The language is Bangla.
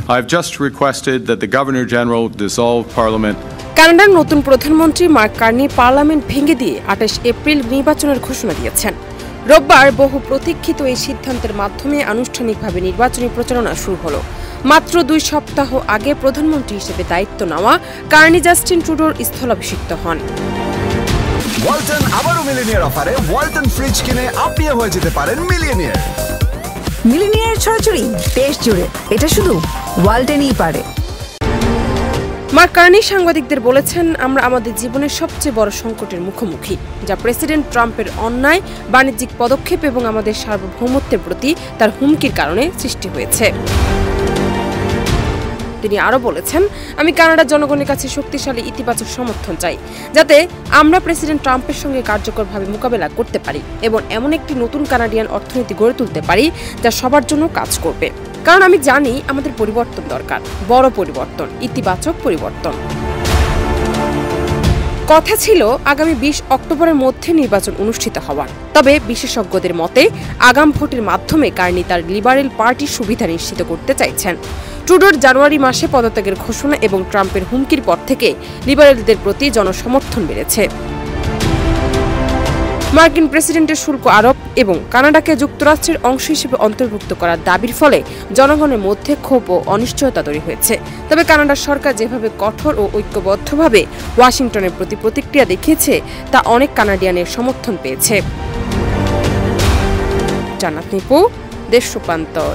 I've just requested that the Governor General dissolve Parliament. কানাডার নতুন প্রধানমন্ত্রী মার্ক কার্নি পার্লামেন্ট ভেঙে দিয়ে 28 এপ্রিল নির্বাচনের ঘোষণা দিয়েছেন। রোববার বহু প্রতীক্ষিত এই সিদ্ধান্তের মাধ্যমে আনুষ্ঠানিকভাবে নির্বাচনী প্রচারণা শুরু হলো। মাত্র 2 সপ্তাহ আগে প্রধানমন্ত্রী হিসেবে দায়িত্ব নেওয়া কার্নি জাস্টিন ট্রুডোর স্থলাভিষিক্ত হন। ওয়ালটন আবারও মিলিনিয়ার অফারে ওয়ালটন ফ্রিজ কিনে আপনিও হয়ে যেতে পারেন মিলিয়নিয়ার। মিলিনিয়ার ছড়াছড়ি দেশ জুড়ে, এটা শুধু ওয়ালটনই পারে। মার্ক কার্নি সাংবাদিকদের বলেছেন, আমরা আমাদের জীবনের সবচেয়ে বড় সংকটের মুখোমুখি, যা প্রেসিডেন্ট ট্রাম্পের অন্যায় বাণিজ্যিক পদক্ষেপ এবং আমাদের সার্বভৌমত্বের প্রতি তার হুমকির কারণে সৃষ্টি হয়েছে। তিনি আরও বলেছেন, আমি কানাডার জনগণের কাছে শক্তিশালী ইতিবাচক সমর্থন চাই, যাতে আমরা প্রেসিডেন্ট ট্রাম্পের সঙ্গে কার্যকরভাবে মোকাবেলা করতে পারি এবং এমন একটি নতুন কানাডিয়ান অর্থনীতি গড়ে তুলতে পারি যা সবার জন্য কাজ করবে। কারণ আমি জানি আমাদের পরিবর্তন দরকার, বড় পরিবর্তন, ইতিবাচক পরিবর্তন। কথা ছিল আগামী 20 অক্টোবরের মধ্যে নির্বাচন অনুষ্ঠিত হওয়ার। তবে বিশেষজ্ঞদের মতে আগাম ভোটের মাধ্যমে কার্নি তার লিবারেল পার্টির সুবিধা নিশ্চিত করতে চাইছেন। ট্রুডোর জানুয়ারি মাসে পদত্যাগের ঘোষণা এবং ট্রাম্পের হুমকির পর থেকে লিবারেলদের প্রতি জনসমর্থন বেড়েছে। মার্কিন প্রেসিডেন্টের শুল্ক আরোপ এবং কানাডাকে যুক্তরাষ্ট্রের অংশ হিসেবে অন্তর্ভুক্ত করার দাবির ফলে জনগণের মধ্যে ক্ষোভ ও অনিশ্চয়তা তৈরি হয়েছে। তবে কানাডার সরকার যেভাবে কঠোর ও ঐক্যবদ্ধভাবে ওয়াশিংটনের প্রতি প্রতিক্রিয়া দেখিয়েছে তা অনেক কানাডিয়ানের সমর্থন পেয়েছে। জান্নাত নিপু, দেশ রূপান্তর।